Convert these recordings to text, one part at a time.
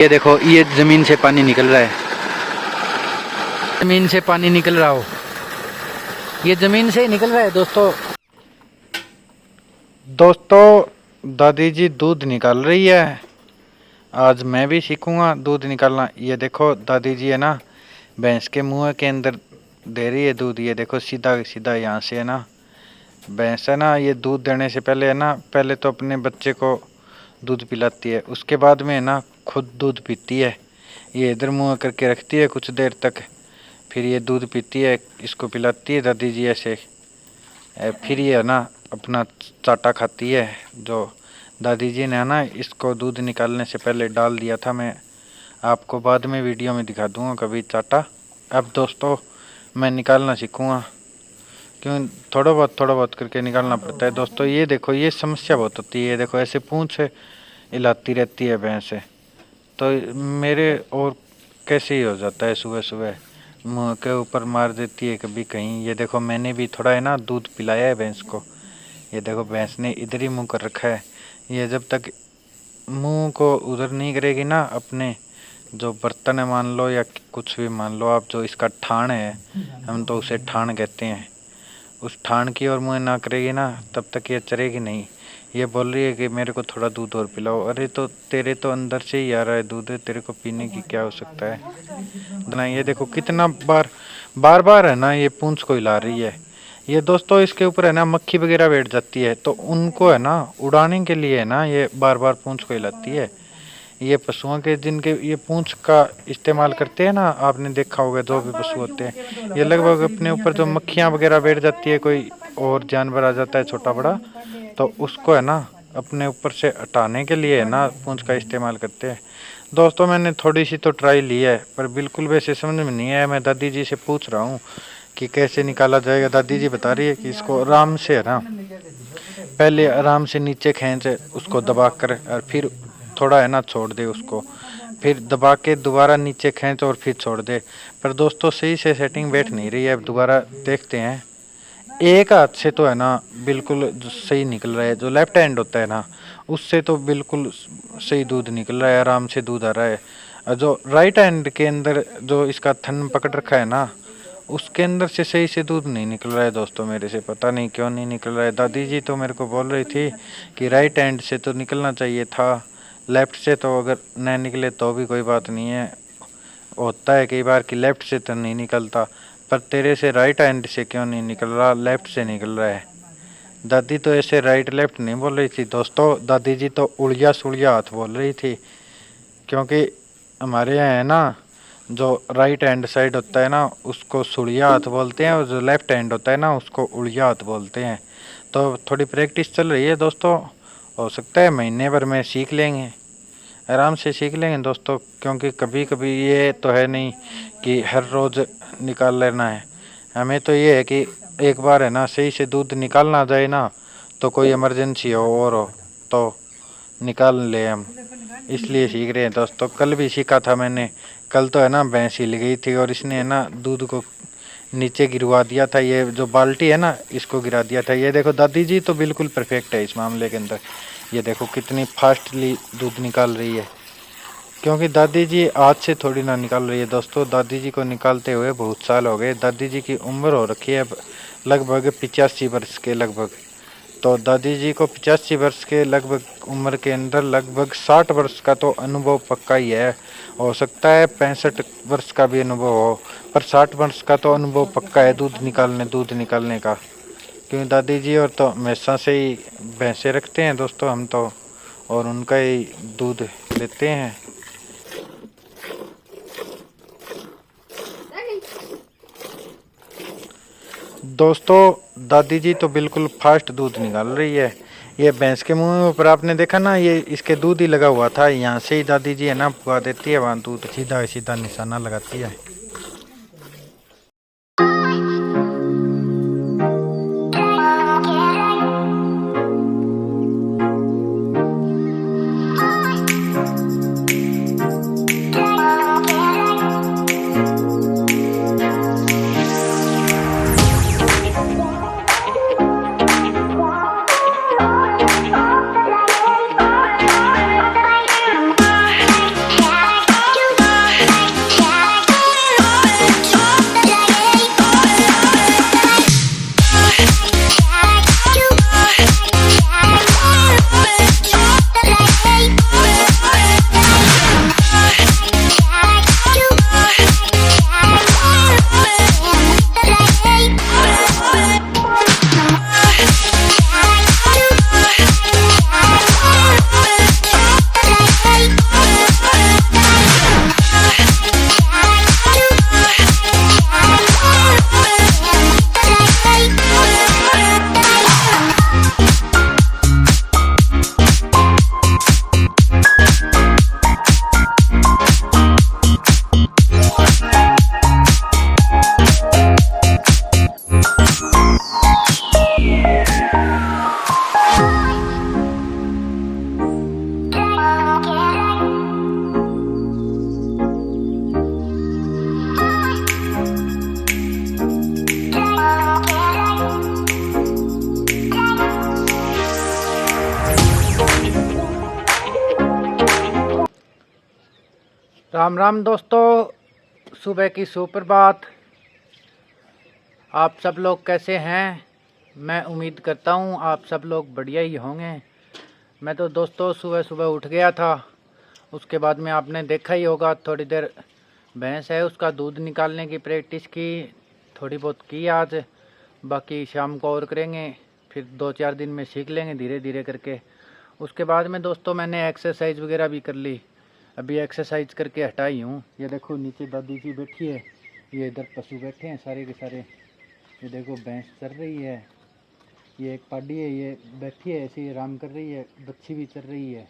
ये देखो, ये जमीन से पानी निकल रहा है। जमीन से पानी निकल रहा हो, ये जमीन से ही निकल रहा है दोस्तों दादी जी दूध निकाल रही है। आज मैं भी सीखूंगा दूध निकालना। ये देखो दादी जी है ना, भैंस के मुंह के अंदर दे रही है दूध। ये देखो सीधा सीधा यहाँ से है ना, भैंस है ना, ये दूध देने से पहले है ना, पहले तो अपने बच्चे को दूध पिलाती है, उसके बाद में है ना खुद दूध पीती है। ये इधर मुँह करके रखती है कुछ देर तक, फिर ये दूध पीती है, इसको पिलाती है दादी जी ऐसे। फिर ये है ना अपना चाटा खाती है। जो दादी जी ने है ना, इसको दूध निकालने से पहले डाल दिया था, मैं आपको बाद में वीडियो में दिखा दूंगा कभी चाटा। अब दोस्तों मैं निकालना सीखूँगा, क्यों थोड़ा बहुत करके निकालना पड़ता है दोस्तों। ये देखो ये समस्या बहुत होती है, देखो ऐसे पूंछ हिलाती रहती है भैंस, तो मेरे और कैसे ही हो जाता है, सुबह सुबह मुँह के ऊपर मार देती है कभी कहीं। ये देखो मैंने भी थोड़ा है ना दूध पिलाया है भैंस को। ये देखो भैंस ने इधर ही मुँह कर रखा है। ये जब तक मुँह को उधर नहीं करेगी ना, अपने जो बर्तन है मान लो या कुछ भी मान लो आप, जो इसका ठाण है, हम तो उसे ठाण कहते हैं, उस ठाण की ओर मुँह ना करेगी ना, तब तक ये चरेगी नहीं। ये बोल रही है कि मेरे को थोड़ा दूध और पिलाओ। अरे तो तेरे तो अंदर से ही आ रहा है दूध, तेरे को पीने की क्या हो सकता है ना। ये देखो कितना बार है ना, ये पूंछ को हिला रही है। ये दोस्तों इसके ऊपर है ना मक्खी वगैरह बैठ जाती है, तो उनको है ना उड़ाने के लिए है ना ये बार पूंछ को हिलाती है। ये पशुओं के जिनके ये पूंछ का इस्तेमाल करते हैं ना, आपने देखा होगा जो भी पशु होते हैं, ये लगभग अपने ऊपर जो मक्खियाँ वगैरह बैठ जाती है, कोई और जानवर आ जाता है छोटा बड़ा, तो उसको है ना अपने ऊपर से हटाने के लिए है ना पूंछ का इस्तेमाल करते हैं। दोस्तों मैंने थोड़ी सी तो ट्राई ली है, पर बिल्कुल वैसे समझ में नहीं आया। मैं दादी जी से पूछ रहा हूँ कि कैसे निकाला जाएगा। दादी जी बता रही है कि इसको आराम से है ना, पहले आराम से नीचे खींच उसको दबा कर, और फिर थोड़ा है ना छोड़ दे उसको, फिर दबा के दोबारा नीचे खींच और फिर छोड़ दे। पर दोस्तों सही से सेटिंग बैठ नहीं रही है, अब दोबारा देखते हैं। एक हाथ से तो है ना बिल्कुल सही निकल रहा है, जो लेफ्ट हैंड होता है ना उससे तो बिल्कुल सही दूध निकल रहा है, आराम से दूध आ रहा है। और जो राइट हैंड के अंदर जो इसका थन पकड़ रखा है ना, उसके अंदर से सही से दूध नहीं निकल रहा है दोस्तों, मेरे से पता नहीं क्यों नहीं निकल रहा है। दादी जी तो मेरे को बोल रही थी कि राइट हैंड से तो निकलना चाहिए था, लेफ्ट से तो अगर न निकले तो भी कोई बात नहीं है, होता है कई बार कि लेफ्ट से तो नहीं निकलता, पर तेरे से राइट हैंड से क्यों नहीं निकल रहा, लेफ्ट से निकल रहा है। दादी तो ऐसे राइट लेफ्ट नहीं बोल रही थी दोस्तों, दादी जी तो उड़िया सुड़िया हाथ बोल रही थी। क्योंकि हमारे यहाँ है ना, जो राइट हैंड साइड होता है ना उसको सुड़िया हाथ बोलते हैं, और जो लेफ्ट हैंड होता है ना उसको उड़िया हाथ बोलते हैं। तो थोड़ी प्रैक्टिस चल रही है दोस्तों, हो सकता है महीने भर में सीख लेंगे, आराम से सीख लेंगे दोस्तों। क्योंकि कभी कभी ये तो है नहीं कि हर रोज़ निकाल लेना है, हमें तो ये है कि एक बार है ना सही से दूध निकालना आ जाए ना, तो कोई इमरजेंसी हो और हो तो निकाल ले हम, इसलिए सीख रहे हैं दोस्तों। कल भी सीखा था मैंने, कल तो है ना भैंस हिल गई थी और इसने है ना दूध को नीचे गिरवा दिया था, ये जो बाल्टी है ना इसको गिरा दिया था। ये देखो दादी जी तो बिल्कुल परफेक्ट है इस मामले के अंदर। ये देखो कितनी फास्टली दूध निकाल रही है, क्योंकि दादी जी आज से थोड़ी ना निकाल रही है दोस्तों, दादी जी को निकालते हुए बहुत साल हो गए। दादी जी की उम्र हो रखी है लगभग 85 वर्ष के लगभग, तो दादी जी को 85 वर्ष के लगभग उम्र के अंदर लगभग 60 वर्ष का तो अनुभव पक्का ही है। हो सकता है 65 वर्ष का भी अनुभव हो, पर 60 वर्ष का तो अनुभव पक्का है दूध निकालने का। क्योंकि दादी जी और तो हमेशा से ही भैंसे रखते हैं दोस्तों हम तो, और उनका ही दूध लेते हैं। दोस्तों दादी जी तो बिल्कुल फास्ट दूध निकाल रही है। ये भैंस के मुंह पर आपने देखा ना, ये इसके दूध ही लगा हुआ था, यहाँ से ही दादी जी है ना पुआ देती है, वहाँ दूध सीधा सीधा निशाना लगाती है। राम राम दोस्तों, सुबह की सुप्रभात। आप सब लोग कैसे हैं? मैं उम्मीद करता हूं आप सब लोग बढ़िया ही होंगे। मैं तो दोस्तों सुबह सुबह उठ गया था। उसके बाद में आपने देखा ही होगा, थोड़ी देर भैंस है उसका दूध निकालने की प्रैक्टिस की, थोड़ी बहुत की आज। बाकी शाम को और करेंगे, फिर 2-4 दिन में सीख लेंगे धीरे धीरे करके। उसके बाद में दोस्तों मैंने एक्सरसाइज वगैरह भी कर ली। अभी एक्सरसाइज करके हटाई हूँ। ये देखो नीचे दादी जी बैठी है, ये इधर पशु बैठे हैं सारे के सारे। ये देखो भैंस चल रही है, ये एक पाडी है, ये बैठी है ऐसे ही आराम कर रही है। बच्ची भी चल रही है।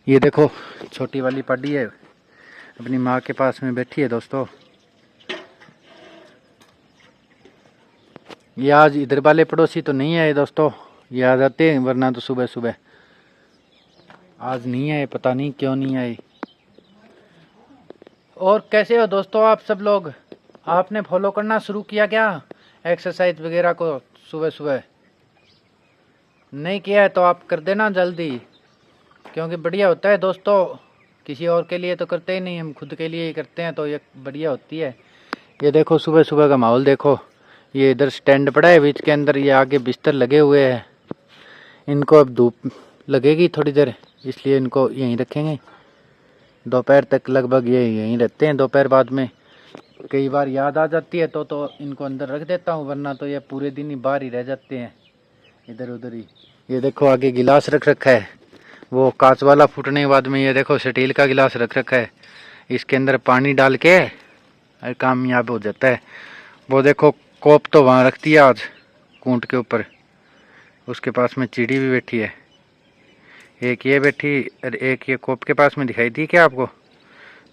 ये देखो छोटी वाली पाडी है, अपनी माँ के पास में बैठी है दोस्तों। ये आज इधर वाले पड़ोसी तो नहीं आए दोस्तों, ये आ जाते हैं वरना तो सुबह सुबह। आज नहीं आए, पता नहीं क्यों नहीं आए। और कैसे हो दोस्तों आप सब लोग? आपने फॉलो करना शुरू किया क्या एक्सरसाइज वगैरह को सुबह सुबह? नहीं किया है तो आप कर देना जल्दी, क्योंकि बढ़िया होता है दोस्तों। किसी और के लिए तो करते ही नहीं, हम खुद के लिए ही करते हैं तो ये बढ़िया होती है। ये देखो सुबह सुबह का माहौल देखो। ये इधर स्टैंड पड़ा है बीच के अंदर, ये आगे बिस्तर लगे हुए हैं। इनको अब धूप लगेगी थोड़ी देर, इसलिए इनको यहीं रखेंगे। दोपहर तक लगभग ये यहीं रहते हैं। दोपहर बाद में कई बार याद आ जाती है तो इनको अंदर रख देता हूँ, वरना तो ये पूरे दिन ही बाहर ही रह जाते हैं इधर उधर ही। ये देखो आगे गिलास रख रखा है, वो कांच वाला फूटने के बाद में ये देखो स्टील का गिलास रख रखा है। इसके अंदर पानी डाल के कामयाब हो जाता है। वो देखो कोप तो वहाँ रख दिया आज कूंट के ऊपर। उसके पास में चिड़ी भी बैठी है, एक ये बैठी और एक ये कोप के पास में दिखाई दी क्या आपको?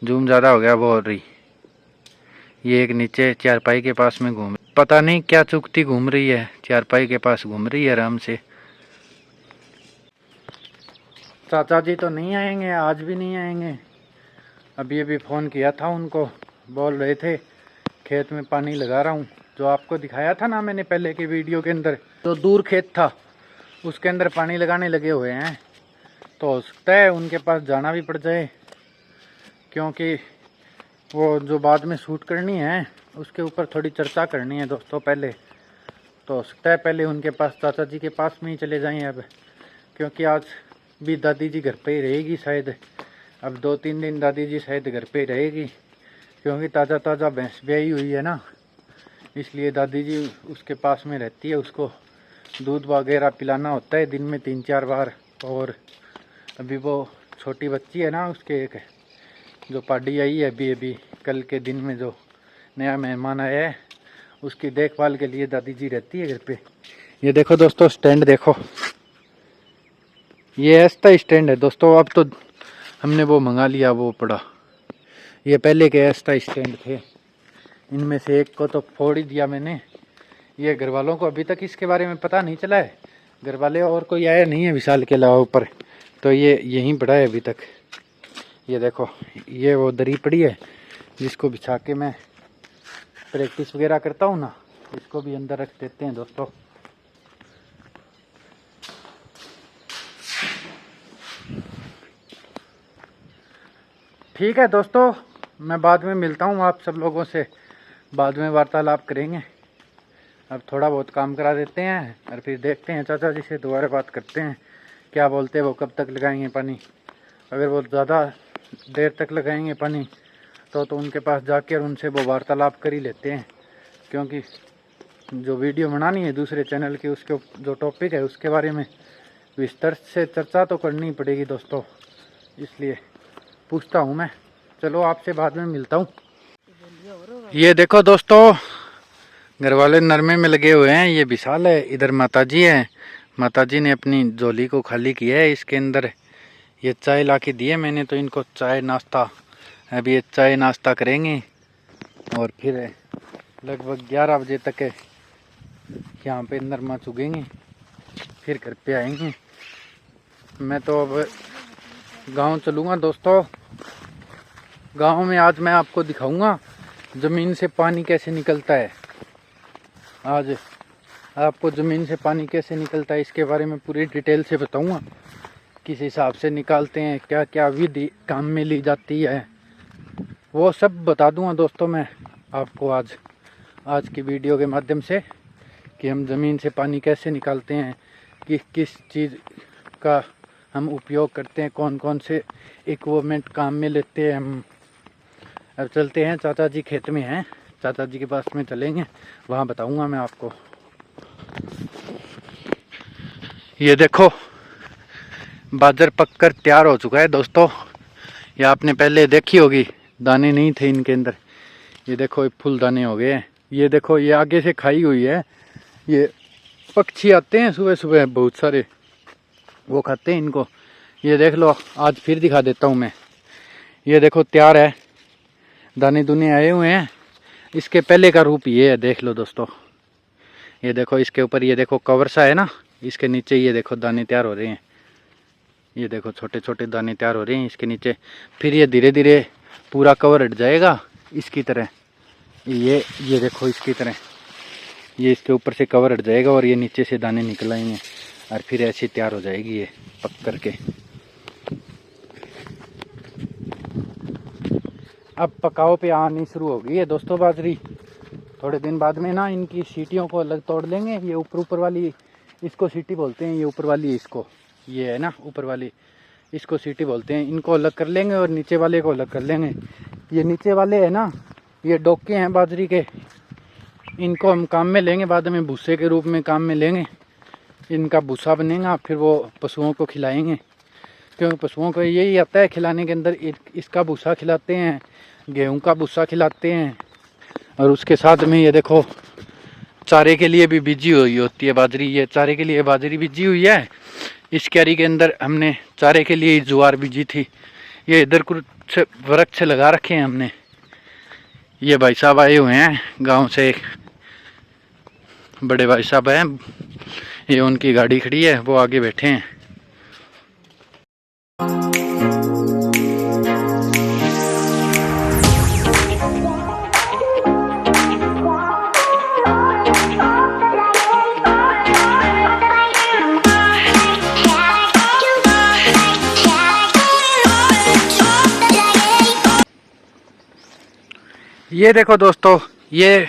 जूम ज़्यादा हो गया वो हो रही। ये एक नीचे चारपाई के पास में घूम, पता नहीं क्या चुगती घूम रही है, चारपाई के पास घूम रही है आराम से। चाचा जी तो नहीं आएंगे, आज भी नहीं आएंगे। अभी अभी फ़ोन किया था उनको, बोल रहे थे खेत में पानी लगा रहा हूँ। जो आपको दिखाया था ना मैंने पहले की वीडियो के अंदर, जो दूर खेत था उसके अंदर पानी लगाने लगे हुए हैं। तो हो सकता है उनके पास जाना भी पड़ जाए, क्योंकि वो जो बाद में शूट करनी है उसके ऊपर थोड़ी चर्चा करनी है दोस्तों पहले। तो हो सकता है पहले उनके पास, चाचा जी के पास में ही चले जाएं अब, क्योंकि आज भी दादी जी घर पे ही रहेगी शायद। अब 2-3 दिन दादी जी शायद घर पे ही रहेगी, क्योंकि ताज़ा ताज़ा भैंस ब्याई हुई है ना, इसलिए दादी जी उसके पास में रहती है। उसको दूध वगैरह पिलाना होता है दिन में 3-4 बार। और अभी वो छोटी बच्ची है ना उसके, एक जो पाडी आई है अभी अभी कल के दिन में, जो नया मेहमान आया है, उसकी देखभाल के लिए दादी जी रहती है घर पे। ये देखो दोस्तों स्टैंड देखो, ये ऐसा स्टैंड है दोस्तों। अब तो हमने वो मंगा लिया, वो पड़ा। ये पहले के ऐसा स्टैंड थे, इनमें से एक को तो फोड़ ही दिया मैंने। ये घर वालों को अभी तक इसके बारे में पता नहीं चला है, घर वाले और कोई आया नहीं है विशाल के अलावा ऊपर, तो ये यहीं पड़ा है अभी तक। ये देखो ये वो दरी पड़ी है जिसको बिछा के मैं प्रैक्टिस वगैरह करता हूँ ना, इसको भी अंदर रख देते हैं दोस्तों। ठीक है दोस्तों, मैं बाद में मिलता हूँ आप सब लोगों से, बाद में वार्तालाप करेंगे। अब थोड़ा बहुत काम करा देते हैं और फिर देखते हैं, चाचा जी से दोबारा बात करते हैं क्या बोलते हैं, वो कब तक लगाएंगे पानी। अगर वो ज़्यादा देर तक लगाएंगे पानी तो उनके पास जाके और उनसे वो वार्तालाप कर ही लेते हैं, क्योंकि जो वीडियो बनानी है दूसरे चैनल की, उसके जो टॉपिक है उसके बारे में विस्तार से चर्चा तो करनी पड़ेगी दोस्तों, इसलिए पूछता हूँ मैं। चलो आपसे बाद में मिलता हूँ। ये देखो दोस्तों घर वाले नरमे में लगे हुए हैं। ये विशाल है, इधर माताजी है। माताजी ने अपनी झोली को खाली किया है, इसके अंदर ये चाय ला के दी है मैंने, तो इनको चाय नाश्ता, अभी ये चाय नाश्ता करेंगे और फिर लगभग 11 बजे तक यहाँ पे नरमा चुगेंगे, फिर घर पे आएंगे। मैं तो अब गांव चलूँगा दोस्तों। गांव में आज मैं आपको दिखाऊंगा ज़मीन से पानी कैसे निकलता है। आज आपको ज़मीन से पानी कैसे निकलता है इसके बारे में पूरी डिटेल से बताऊंगा, किस हिसाब से निकालते हैं, क्या क्या विधि काम में ली जाती है। वो सब बता दूंगा दोस्तों मैं आपको आज की वीडियो के माध्यम से, कि हम ज़मीन से पानी कैसे निकालते हैं, कि किस चीज़ का हम उपयोग करते हैं, कौन कौन से इक्विपमेंट काम में लेते हैं हम। अब चलते हैं, चाचा जी खेत में हैं, चाचा जी के पास में चलेंगे, वहाँ बताऊंगा मैं आपको। ये देखो बाजर पककर तैयार हो चुका है दोस्तों। ये आपने पहले देखी होगी, दाने नहीं थे इनके अंदर, ये देखो ये फुल दाने हो गए हैं। ये देखो ये आगे से खाई हुई है, ये पक्षी आते हैं सुबह सुबह बहुत सारे, वो खाते हैं इनको। ये देख लो, आज फिर दिखा देता हूँ मैं। ये देखो तैयार है, दाने दुने आए हुए हैं। इसके पहले का रूप ये है, देख लो दोस्तों। ये देखो इसके ऊपर ये देखो कवर सा है ना, इसके नीचे ये देखो दाने तैयार हो रहे हैं। ये देखो छोटे छोटे दाने तैयार हो रहे हैं इसके नीचे। फिर ये धीरे धीरे पूरा कवर हट जाएगा इसकी तरह। ये देखो इसकी तरह, ये इसके ऊपर से कवर हट जाएगा और ये नीचे से दाने निकल आएंगे और फिर ऐसे तैयार हो जाएगी ये पक करके। अब पकाओ पे आनी शुरू होगी है दोस्तों बाजरी। थोड़े दिन बाद में ना इनकी सीटियों को अलग तोड़ लेंगे। ये ऊपर वाली इसको सीटी बोलते हैं, ये ऊपर वाली इसको, ये है ना ऊपर वाली, इसको सीटी बोलते हैं। इनको अलग कर लेंगे और नीचे वाले को अलग कर लेंगे। ये नीचे वाले है ना, ये डोके हैं बाजरी के, इनको हम काम में लेंगे, बाद में भूसे के रूप में काम में लेंगे। इनका भूसा बनेगा, फिर वो पशुओं को खिलाएंगे, क्योंकि पशुओं को यही आता है खिलाने के अंदर। इसका भूसा खिलाते हैं, गेहूं का भूसा खिलाते हैं, और उसके साथ में ये देखो चारे के लिए भी बीजी हुई होती है बाजरी। ये चारे के लिए बाजरी बीजी हुई है। इस क्यारी के अंदर हमने चारे के लिए ज्वार बीजी थी। ये इधर कुछ वृक्ष लगा रखे हैं हमने। ये भाई साहब आए हुए हैं गांव से, बड़े भाई साहब हैं, ये उनकी गाड़ी खड़ी है, वो आगे बैठे हैं। ये देखो दोस्तों, ये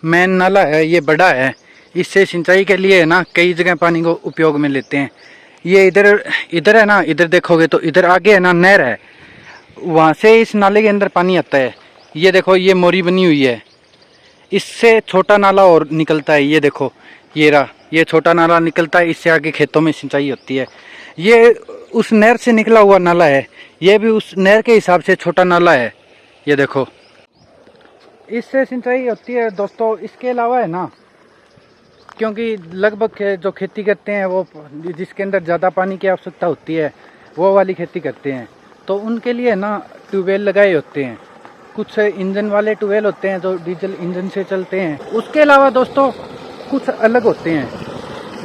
मेन नाला है, ये बड़ा है। इससे सिंचाई के लिए ना कई जगह पानी को उपयोग में लेते हैं। ये इधर है ना, इधर देखोगे तो इधर आगे है ना नहर है, वहाँ से इस नाले के अंदर पानी आता है। ये देखो ये मोरी बनी हुई है, इससे छोटा नाला और निकलता है। ये देखो ये छोटा नाला निकलता है, इससे आगे खेतों में सिंचाई होती है। ये उस नहर से निकला हुआ नाला है, ये भी उस नहर के हिसाब से छोटा नाला है। ये देखो इससे सिंचाई होती है दोस्तों। इसके अलावा है ना, क्योंकि लगभग जो खेती करते हैं वो जिसके अंदर ज़्यादा पानी की आवश्यकता होती है वो वाली खेती करते हैं, तो उनके लिए ना ट्यूबवेल लगाए होते हैं। कुछ इंजन वाले ट्यूबवेल होते हैं जो डीजल इंजन से चलते हैं। उसके अलावा दोस्तों कुछ अलग होते हैं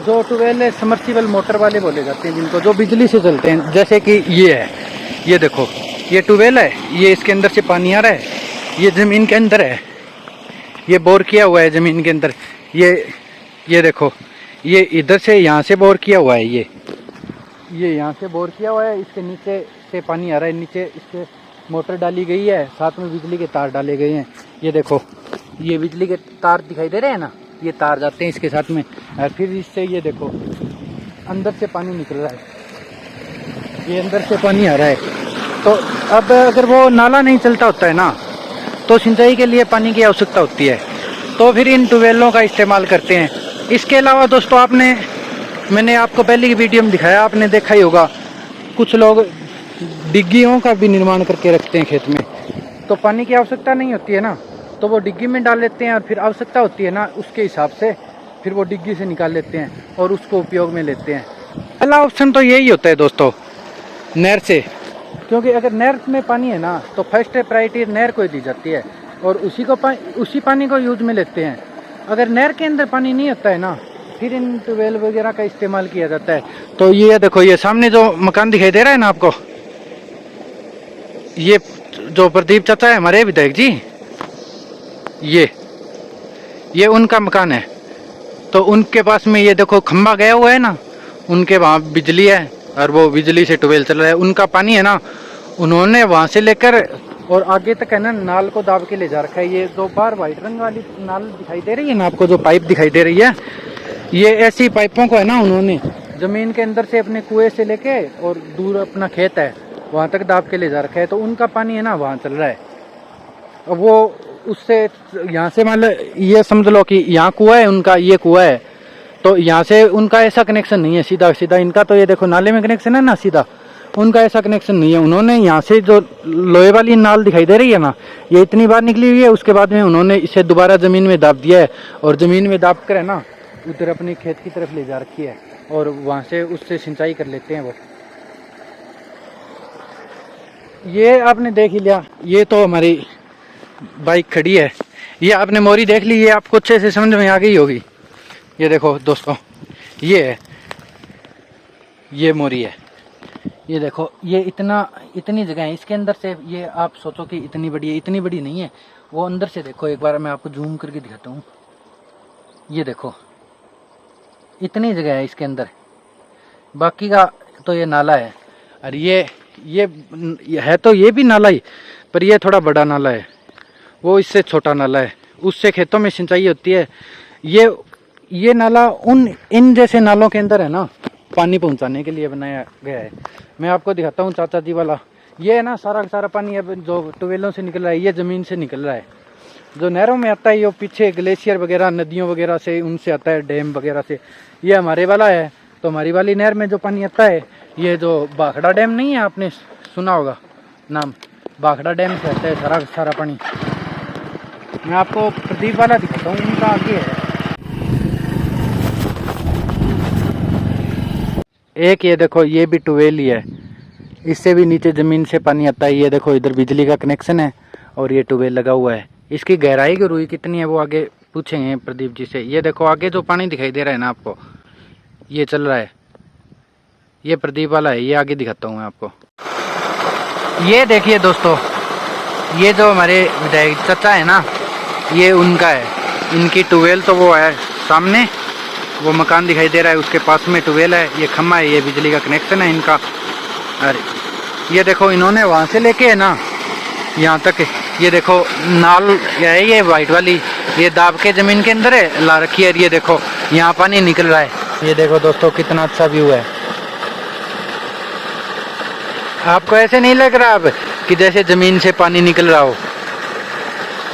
जो ट्यूबवेल है, समर्सिबल मोटर वाले बोले जाते हैं जिनको, जो बिजली से चलते हैं। जैसे कि ये है, ये देखो ये ट्यूबवेल है, ये इसके अंदर से पानी आ रहा है, ये ज़मीन के अंदर है, ये बोर किया हुआ है ज़मीन के अंदर। ये देखो ये इधर से यहाँ से बोर किया हुआ है, ये यहाँ से बोर किया हुआ है, इसके नीचे से पानी आ रहा है। नीचे इसके मोटर डाली गई है, साथ में बिजली के तार डाले गए हैं। ये देखो ये बिजली के तार दिखाई दे रहे हैं ना, ये तार जाते हैं इसके साथ में, और फिर इससे ये देखो अंदर से पानी निकल रहा है, ये अंदर से पानी आ रहा है। तो अब अगर वो नाला नहीं चलता होता है ना, तो सिंचाई के लिए पानी की आवश्यकता होती है, तो फिर इन ट्यूबवेलों का इस्तेमाल करते हैं। इसके अलावा दोस्तों मैंने आपको पहले की वीडियो में दिखाया, आपने देखा ही होगा, कुछ लोग डिग्गियों का भी निर्माण करके रखते हैं खेत में। तो पानी की आवश्यकता नहीं होती है ना, तो वो डिग्गी में डाल लेते हैं, और फिर आवश्यकता होती है ना उसके हिसाब से फिर वो डिग्गी से निकाल लेते हैं और उसको उपयोग में लेते हैं। पहला ऑप्शन तो यही होता है दोस्तों, नहर से, क्योंकि अगर नहर में पानी है ना तो फर्स्ट प्रायोरिटी नहर को दी जाती है और उसी पानी को यूज में लेते हैं। अगर नहर के अंदर पानी नहीं होता है ना, फिर इन ट्यूबवेल वगैरह का इस्तेमाल किया जाता है। तो ये देखो ये सामने जो मकान दिखाई दे रहा है ना आपको, ये जो प्रदीप चाचा है हमारे विधायक जी, ये उनका मकान है। तो उनके पास में ये देखो खंबा गया हुआ है ना, उनके वहाँ बिजली है और वो बिजली से ट्यूबवेल चल रहा है। उनका पानी है ना, उन्होंने वहाँ से लेकर और आगे तक है ना नाल को दाब के ले जा रखा है। ये जो बाहर व्हाइट रंग वाली नाल दिखाई दे रही है ना आपको, जो पाइप दिखाई दे रही है, ये ऐसी पाइपों को है ना उन्होंने जमीन के अंदर से अपने कुएं से लेके और दूर अपना खेत है वहां तक दाब के ले जा रखा है। तो उनका पानी है ना वहां चल रहा है। अब वो उससे यहाँ से मान लो ये समझ लो कि यहाँ कुआं है उनका, ये कुआं है, तो यहाँ से उनका ऐसा कनेक्शन नहीं है सीधा सीधा इनका। तो ये देखो नाले में कनेक्शन है ना सीधा, उनका ऐसा कनेक्शन नहीं है। उन्होंने यहाँ से जो लोहे वाली नाल दिखाई दे रही है ना, ये इतनी बार निकली हुई है, उसके बाद में उन्होंने इसे दोबारा जमीन में दाब दिया है और जमीन में दाब कर है ना उधर अपने खेत की तरफ ले जा रखी है और वहाँ से उससे सिंचाई कर लेते हैं वो। ये आपने देख ही लिया, ये तो हमारी बाइक खड़ी है, ये आपने मोरी देख ली, ये आपको अच्छे से समझ में आ गई होगी। ये देखो दोस्तों, ये है, ये मोरी है, ये देखो, ये इतनी जगह है इसके अंदर से। ये आप सोचो कि इतनी बड़ी है, इतनी बड़ी नहीं है वो। अंदर से देखो, एक बार मैं आपको जूम करके दिखाता हूँ। ये देखो इतनी जगह है इसके अंदर, बाकी का तो ये नाला है। और ये है तो ये भी नाला ही, पर ये थोड़ा बड़ा नाला है, वो इससे छोटा नाला है, उससे खेतों में सिंचाई होती है। ये नाला इन जैसे नालों के अंदर है ना पानी पहुंचाने के लिए बनाया गया है। मैं आपको दिखाता हूँ चाचा जी वाला। ये है ना सारा सारा पानी अब जो ट्यूबवेलों से निकल रहा है, ये ज़मीन से निकल रहा है। जो नहरों में आता है ये पीछे ग्लेशियर वगैरह नदियों वगैरह से उनसे आता है, डैम वगैरह से। ये हमारे वाला है, तो हमारी वाली नहर में जो पानी आता है, ये जो भाखड़ा डैम नहीं है, आपने सुना होगा नाम, भाखड़ा डैम से आता है सारा सारा पानी। मैं आपको प्रदीप वाला दिखाता हूँ, उनका आगे है। एक ये देखो, ये भी ट्यूबवेल ही है, इससे भी नीचे ज़मीन से पानी आता है। ये देखो इधर बिजली का कनेक्शन है और ये ट्यूबवेल लगा हुआ है। इसकी गहराई की रुई कितनी है वो आगे पूछेंगे प्रदीप जी से। ये देखो आगे जो पानी दिखाई दे रहा है ना आपको, ये चल रहा है, ये प्रदीप वाला है। ये आगे दिखाता हूँ मैं आपको। ये देखिए दोस्तों, ये जो हमारे विधायक चाचा है ना, ये उनका है, इनकी ट्यूबवेल तो वो है सामने, वो मकान दिखाई दे रहा है उसके पास में ट्यूबवेल है, ये खम्मा है, ये बिजली का कनेक्शन है इनका। अरे ये देखो इन्होंने वहाँ से लेके है ना यहाँ तक, ये देखो नाल है ये वाइट वाली, ये दाब के ज़मीन के अंदर है ला रखी है। ये देखो यहाँ पानी निकल रहा है। ये देखो दोस्तों कितना अच्छा व्यू है। आपको ऐसे नहीं लग रहा अब कि जैसे ज़मीन से पानी निकल रहा हो?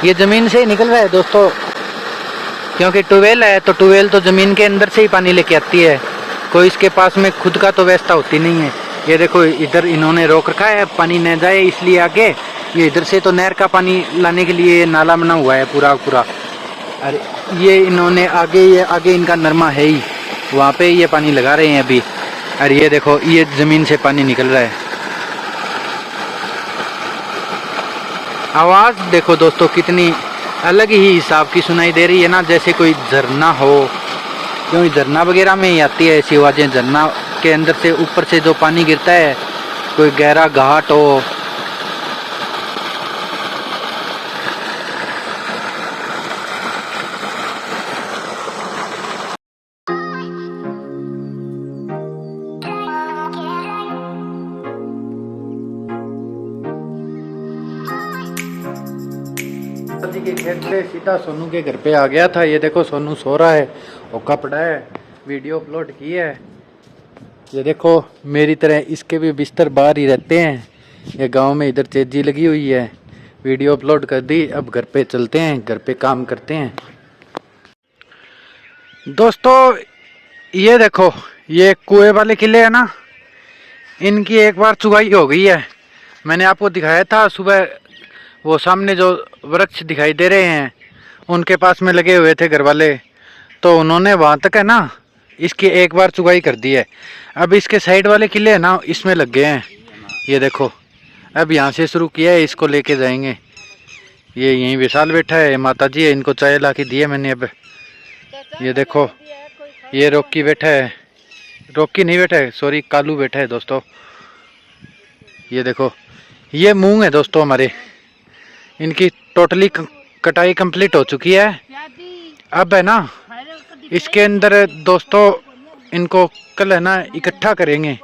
ये ज़मीन से ही निकल रहा है दोस्तों, क्योंकि ट्यूबवेल है, तो ट्यूबवेल तो ज़मीन के अंदर से ही पानी लेके आती है, कोई इसके पास में खुद का तो व्यवस्था होती नहीं है। ये देखो इधर इन्होंने रोक रखा है पानी न जाए इसलिए आगे, ये इधर से तो नहर का पानी लाने के लिए नाला बना हुआ है पूरा पूरा। अरे ये इन्होंने आगे इनका नरमा है ही, वहाँ पे ये पानी लगा रहे हैं अभी। अरे ये देखो ये ज़मीन से पानी निकल रहा है। आवाज़ देखो दोस्तों कितनी अलग ही हिसाब की सुनाई दे रही है ना, जैसे कोई झरना हो, क्योंकि झरना वगैरह में ही आती है ऐसी आवाज़ें। झरना के अंदर से ऊपर से जो पानी गिरता है, कोई गहरा घाट हो। जी के खेत से सीधा सोनू के घर पे आ गया था। ये देखो सोनू सो रहा है, ओका पड़ा है, वीडियो अपलोड की है। ये देखो मेरी तरह इसके भी बिस्तर बाहर ही रहते हैं। ये गांव में इधर तेजी लगी हुई है, वीडियो अपलोड कर दी। अब घर पे चलते हैं, घर पे काम करते हैं। दोस्तों ये देखो ये कुएं वाले किले है ना, इनकी एक बार चुगाई हो गई है। मैंने आपको दिखाया था सुबह, वो सामने जो वृक्ष दिखाई दे रहे हैं उनके पास में लगे हुए थे घर वाले, तो उन्होंने वहाँ तक है ना इसकी एक बार चुगाई कर दी है। अब इसके साइड वाले किले है ना इसमें लग गए हैं। ये देखो अब यहाँ से शुरू किया है, इसको लेके जाएंगे। ये यहीं विशाल बैठा है, माता जी है, इनको चाय ला के दिए मैंने। अब ये देखो ये रॉकी बैठा है, रॉकी नहीं बैठा है सॉरी, कालू बैठा है दोस्तों। ये देखो ये मूंग है दोस्तों हमारे, इनकी टोटली कटाई कंप्लीट हो चुकी है। अब है ना इसके अंदर दोस्तों इनको कल है ना इकट्ठा करेंगे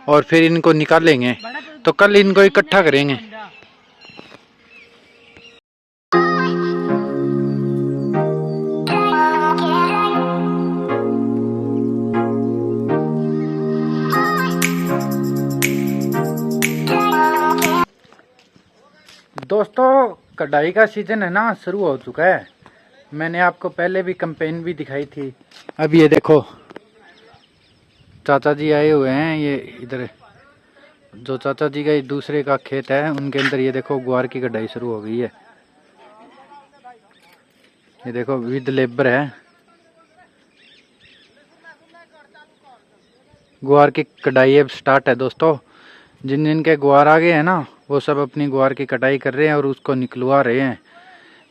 और फिर इनको निकालेंगे, तो कल इनको इकट्ठा करेंगे। दोस्तों कढ़ाई का सीजन है ना शुरू हो चुका है। मैंने आपको पहले भी कैंपेन भी दिखाई थी। अब ये देखो चाचा जी आए हुए हैं। ये इधर जो चाचा जी का दूसरे का खेत है उनके अंदर ये देखो ग्वार की कढ़ाई शुरू हो गई है। ये देखो विद लेबर है। ग्वार की कटाई अब स्टार्ट है दोस्तों। जिन जिन के ग्वार आ गए हैं ना वो सब अपनी ग्वार की कटाई कर रहे हैं और उसको निकलवा रहे हैं,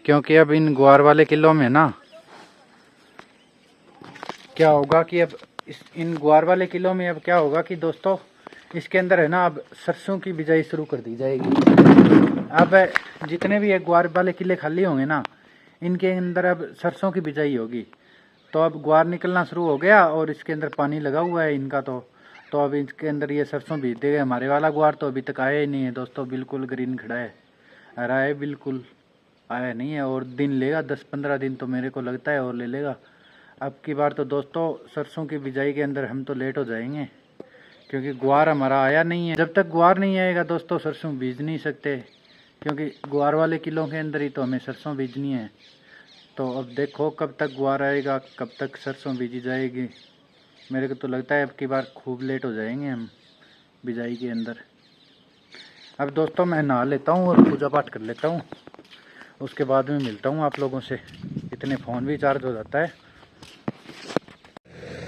क्योंकि अब इन ग्वार वाले किलों में ना क्या होगा कि अब इन ग्वार वाले किलों में अब क्या होगा कि दोस्तों इसके अंदर है ना अब सरसों की बिजाई शुरू कर दी जाएगी। अब जितने भी ये ग्वार वाले किले खाली होंगे ना इनके अंदर अब सरसों की बिजाई होगी। तो अब ग्वार निकलना शुरू हो गया और इसके अंदर पानी लगा हुआ है इनका। तो अब इसके अंदर ये सरसों बीज देगा। हमारे वाला ग्वार तो अभी तक आया ही नहीं है दोस्तों, बिल्कुल ग्रीन खड़ा है, हरा है, बिल्कुल आया नहीं है और दिन लेगा 10-15 दिन तो मेरे को लगता है और ले लेगा। अब की बार तो दोस्तों सरसों की बिजाई के अंदर हम तो लेट हो जाएंगे, क्योंकि ग्वार हमारा आया नहीं है। जब तक ग्वार नहीं आएगा दोस्तों सरसों बीज नहीं सकते, क्योंकि ग्वार वाले किलों के अंदर ही तो हमें सरसों बीजनी है। तो अब देखो कब तक ग्वार आएगा, कब तक सरसों बीजी जाएगी। मेरे को तो लगता है अब की बार खूब लेट हो जाएंगे हम बिजाई के अंदर। अब दोस्तों मैं नहा लेता हूँ और पूजा पाठ कर लेता हूँ, उसके बाद में मिलता हूँ आप लोगों से। इतने फ़ोन भी चार्ज हो जाता है।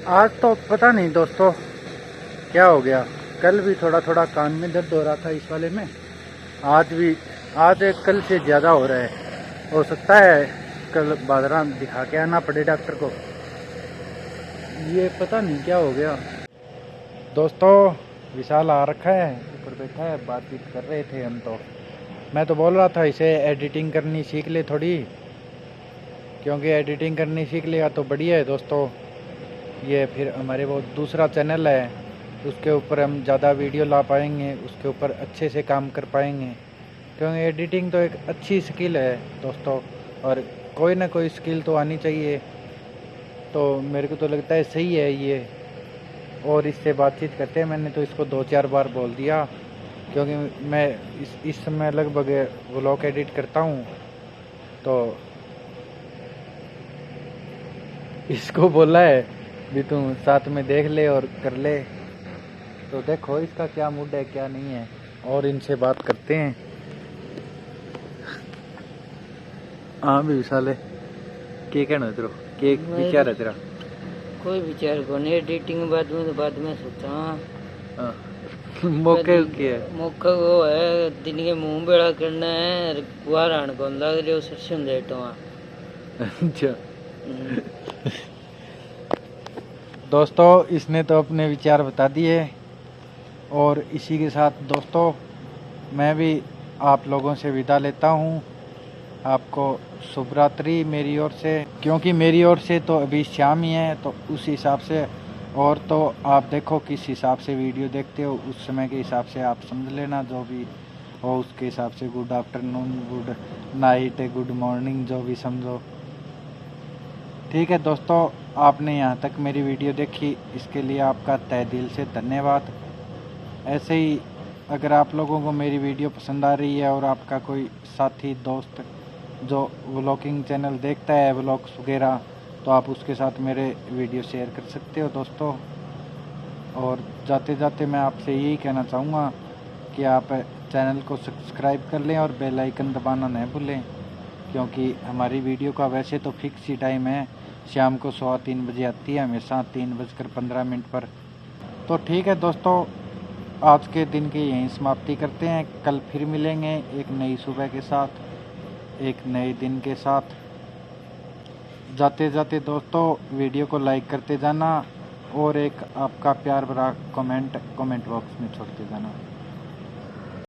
आज तो पता नहीं दोस्तों क्या हो गया, कल भी थोड़ा थोड़ा कान में दर्द हो रहा था इस वाले में, आज कल से ज़्यादा हो रहा है। हो सकता है कल बादरा दिखा के आना पड़े डॉक्टर को, ये पता नहीं क्या हो गया। दोस्तों विशाल आ रखा है, ऊपर बैठा है, बातचीत कर रहे थे हम। तो मैं तो बोल रहा था इसे एडिटिंग करनी सीख ले थोड़ी, क्योंकि एडिटिंग करनी सीख लेगा तो बढ़िया है दोस्तों। ये फिर हमारे वो दूसरा चैनल है उसके ऊपर हम ज़्यादा वीडियो ला पाएंगे, उसके ऊपर अच्छे से काम कर पाएंगे, क्योंकि एडिटिंग तो एक अच्छी स्किल है दोस्तों और कोई ना कोई स्किल तो आनी चाहिए। तो मेरे को तो लगता है सही है ये। और इससे बातचीत करते हैं, मैंने तो इसको 2-4 बार बोल दिया, क्योंकि मैं इस समय लगभग व्लॉग एडिट करता हूँ। तो इसको बोला है भी तुम साथ में देख ले और कर ले। तो देखो इसका क्या मूड है क्या नहीं है, और इनसे बात करते हैं। हाँ भी विशाल क्या कहना तेरा, क्या विचार है तेरा? कोई विचार को नहीं, एडिटिंग बाद में सोचा। मौके क्या है? मौका वो है दिन के मुंह बेड़ा करना है, गुआर आने को लग रही हो सरसों लेट हुआ। अच्छा दोस्तों इसने तो अपने विचार बता दिए, और इसी के साथ दोस्तों मैं भी आप लोगों से विदा लेता हूँ। आपको शुभ रात्रि मेरी ओर से, क्योंकि मेरी ओर से तो अभी शाम ही है, तो उस हिसाब से। और तो आप देखो किस हिसाब से वीडियो देखते हो उस समय के हिसाब से आप समझ लेना, जो भी हो उसके हिसाब से। Good afternoon, good night, good morning, जो भी समझो। ठीक है दोस्तों, आपने यहाँ तक मेरी वीडियो देखी इसके लिए आपका तहे दिल से धन्यवाद। ऐसे ही अगर आप लोगों को मेरी वीडियो पसंद आ रही है और आपका कोई साथी दोस्त जो व्लॉगिंग चैनल देखता है व्लॉग्स वगैरह, तो आप उसके साथ मेरे वीडियो शेयर कर सकते हो दोस्तों। और जाते जाते मैं आपसे यही कहना चाहूँगा कि आप चैनल को सब्सक्राइब कर लें और बेल आइकन दबाना न भूलें, क्योंकि हमारी वीडियो का वैसे तो फिक्स ही टाइम है, शाम को 3:15 बजे आती है, हमेशा 3:15 पर। तो ठीक है दोस्तों, आज के दिन की यहीं समाप्ति करते हैं। कल फिर मिलेंगे एक नई सुबह के साथ, एक नए दिन के साथ। जाते जाते दोस्तों वीडियो को लाइक करते जाना और एक आपका प्यार भरा कमेंट बॉक्स में छोड़ते जाना।